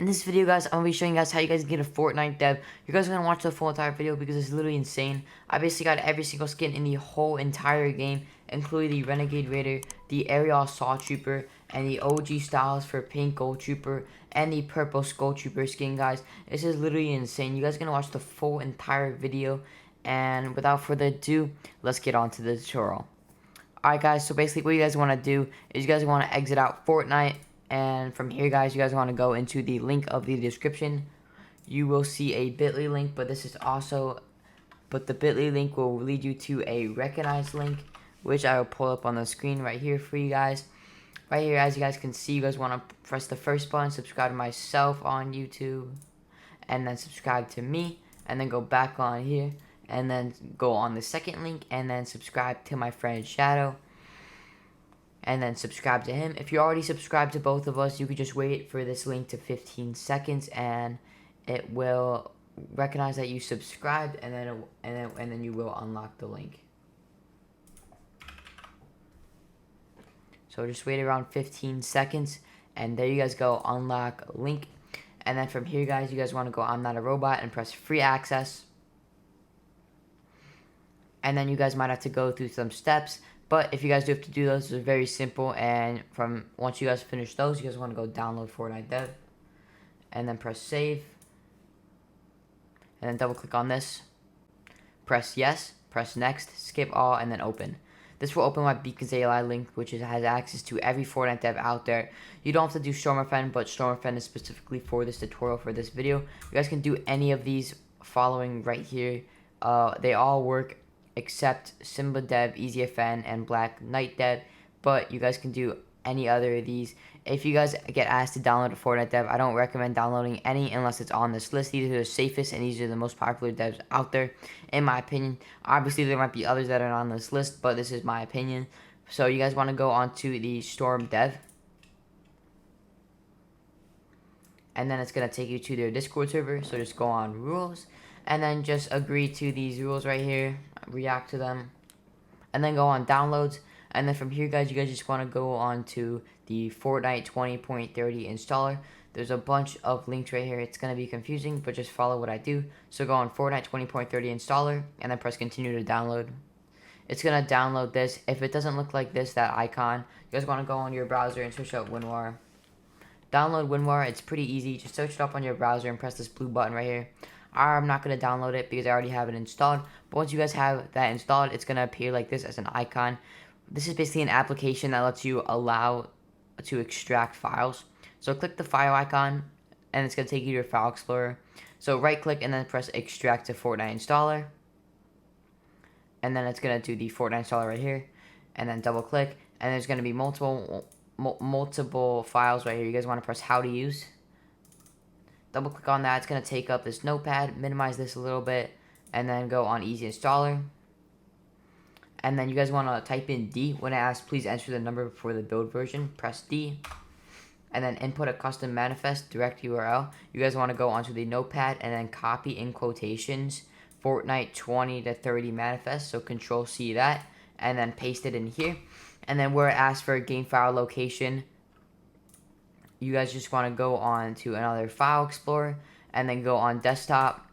In this video, guys, I'm going to be showing you guys how you guys can get a Fortnite dev. You guys are going to watch the full entire video because it's literally insane. I basically got every single skin in the whole entire game, including the Renegade Raider, the Aerial Assault Trooper, and the OG styles for Pink Gold Trooper, and the Purple Skull Trooper skin, guys. This is literally insane. You guys are going to watch the full entire video, and without further ado, let's get on to the tutorial. Alright, guys, so basically what you guys want to do is you guys want to exit out Fortnite. And from here, guys, you guys want to go into the link of the description. You will see a bit.ly link, but the bit.ly link will lead you to a recognized link, which I will pull up on the screen right here for you guys. Right here, as you guys can see, you guys want to press the first button, subscribe to myself on YouTube, and then subscribe to me, and then go back on here, and then go on the second link, and then subscribe to my friend Shadow. And then subscribe to him. If you're already subscribed to both of us, you could just wait for this link to 15 seconds, and it will recognize that you subscribed, and then you will unlock the link. So just wait around 15 seconds, and there you guys go, unlock link. And then from here, guys, you guys want to go I'm Not a Robot and press free access. And then you guys might have to go through some steps. But if you guys do have to do those, it's very simple. And once you guys finish those, you guys want to go download Fortnite Dev. And then press save. And then double click on this. Press yes. Press next. Skip all. And then open. This will open my Beacons AI link, which has access to every Fortnite dev out there. You don't have to do Stormerfen, but Stormerfen is specifically for this tutorial for this video. You guys can do any of these following right here. They all work except Simba Dev, EasyFN, and Black Knight Dev, but you guys can do any other of these. If you guys get asked to download a Fortnite Dev, I don't recommend downloading any unless it's on this list. These are the safest and these are the most popular devs out there, in my opinion. Obviously, there might be others that are on this list, but this is my opinion. So you guys want to go onto the Storm Dev, and then it's going to take you to their Discord server. So just go on rules, and then just agree to these rules right here, react to them, and then go on downloads. And then from here, guys, you guys just want to go on to the Fortnite 20.30 installer. There's a bunch of links right here. It's going to be confusing, but just follow what I do. So go on Fortnite 20.30 installer, and then press continue to download. It's going to download this. If it doesn't look like this, that icon, you guys want to go on your browser and search up WinRAR. Download WinRAR. It's pretty easy. Just search it up on your browser and press this blue button right here. I'm not going to download it because I already have it installed. But once you guys have that installed, it's going to appear like this as an icon. This is basically an application that lets you allow to extract files. So click the file icon, and it's going to take you to your file explorer. So right click and then press extract to Fortnite installer. And then it's going to do the Fortnite installer right here. And then double click, and there's going to be multiple files right here. You guys want to press how to use. Double click on that. It's going to take up this notepad. Minimize this a little bit, and then go on easy installer. And then you guys want to type in D. When it asks please enter the number for the build version, press D. And then input a custom manifest direct URL. You guys want to go onto the notepad and then copy in quotations Fortnite 20 to 30 manifest. So control C that, and then paste it in here. And then where it asks for a game file location, you guys just want to go on to another file explorer, and then go on desktop,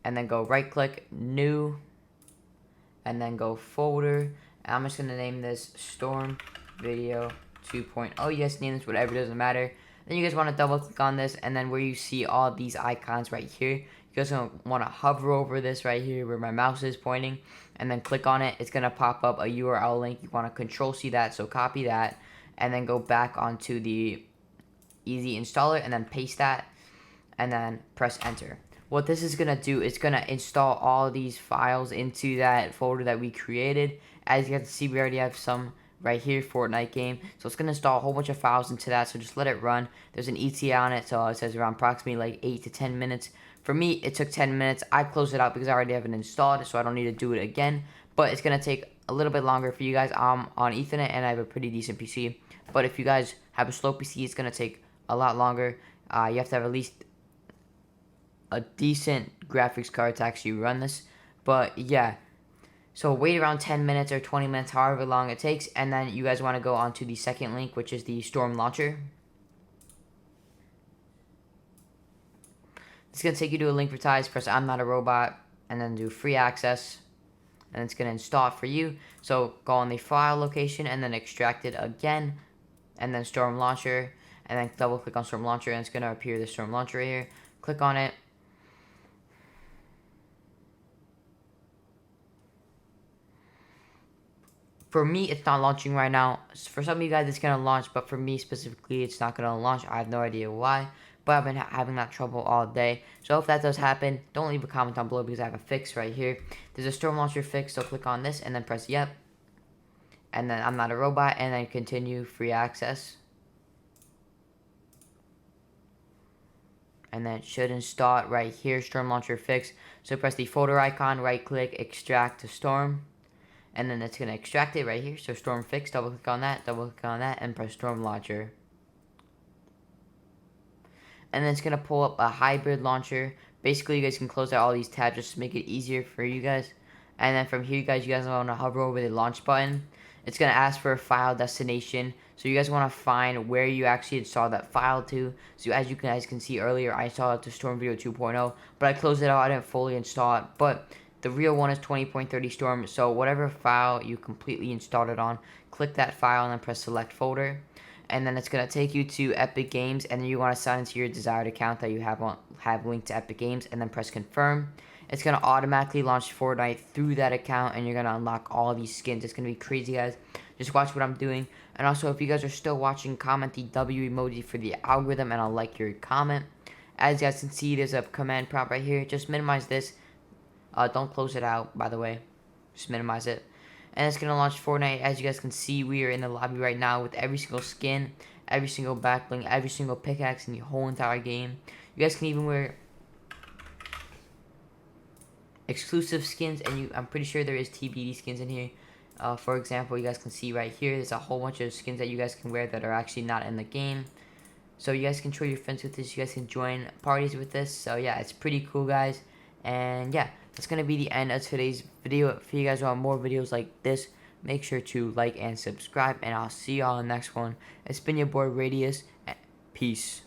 and then go right click new, and then go folder. And I'm just going to name this Storm Video 2.0. You guys name this whatever, doesn't matter. Then you guys want to double click on this, and then where you see all these icons right here, you guys want to hover over this right here where my mouse is pointing, and then click on it. It's going to pop up a URL link. You want to control C that, so copy that, and then go back onto the easy installer, and then paste that, and then press enter. What this is going to do is going to install all these files into that folder that we created. As you can see, we already have some right here, Fortnite game. So it's going to install a whole bunch of files into that, so just let it run. There's an ETA on it, so it says around approximately like 8 to 10 minutes. For me, it took 10 minutes. I closed it out because I already have it installed, so I don't need to do it again. But it's going to take a little bit longer for you guys. I'm on Ethernet, and I have a pretty decent PC. But if you guys have a slow PC, it's going to take a lot longer. You have to have at least a decent graphics card to actually run this. But yeah, so wait around 10 minutes or 20 minutes, however long it takes, and then you guys want to go on to the second link, which is the Storm Launcher. It's going to take you to a link for ties. Press I'm not a robot, and then do free access, and it's going to install it for you. So go on the file location and then extract it again, and then Storm Launcher, and then double click on Storm Launcher, and it's going to appear the Storm Launcher right here. Click on it. For me, it's not launching right now. For some of you guys, it's going to launch, but for me specifically, it's not going to launch. I have no idea why, but I've been having that trouble all day. So if that does happen, don't leave a comment down below because I have a fix right here. There's a Storm Launcher fix, so click on this and then press yep. And then I'm not a robot, and then continue free access. And then it should install it right here, Storm Launcher fix. So press the folder icon, right click, extract to Storm. And then it's going to extract it right here. So Storm Fix, double click on that, and press Storm Launcher. And then it's going to pull up a hybrid launcher. Basically, you guys can close out all these tabs just to make it easier for you guys. And then from here, you guys want to hover over the launch button. It's going to ask for a file destination. So you guys want to find where you actually installed that file to. So as you guys can see earlier, I installed it to Storm Video 2.0. But I closed it out. I didn't fully install it. But the real one is 20.30 Storm, so whatever file you completely installed it on, click that file and then press select folder. And then it's going to take you to Epic Games, and then you want to sign into your desired account that you have linked to Epic Games, and then press confirm. It's going to automatically launch Fortnite through that account, and you're going to unlock all these skins. It's going to be crazy, guys. Just watch what I'm doing. And also, if you guys are still watching, comment the W emoji for the algorithm, and I'll like your comment. As you guys can see, there's a command prompt right here. Just minimize this. Don't close it out, by the way. Just minimize it. And it's going to launch Fortnite. As you guys can see, we are in the lobby right now with every single skin, every single backbling, every single pickaxe in the whole entire game. You guys can even wear exclusive skins, and I'm pretty sure there is TBD skins in here. For example, you guys can see right here, there's a whole bunch of skins that you guys can wear that are actually not in the game. So you guys can show your friends with this. You guys can join parties with this. So yeah, it's pretty cool, guys. And yeah, that's going to be the end of today's video. If you guys want more videos like this, make sure to like and subscribe. And I'll see y'all in the next one. It's been your boy Radius. Peace.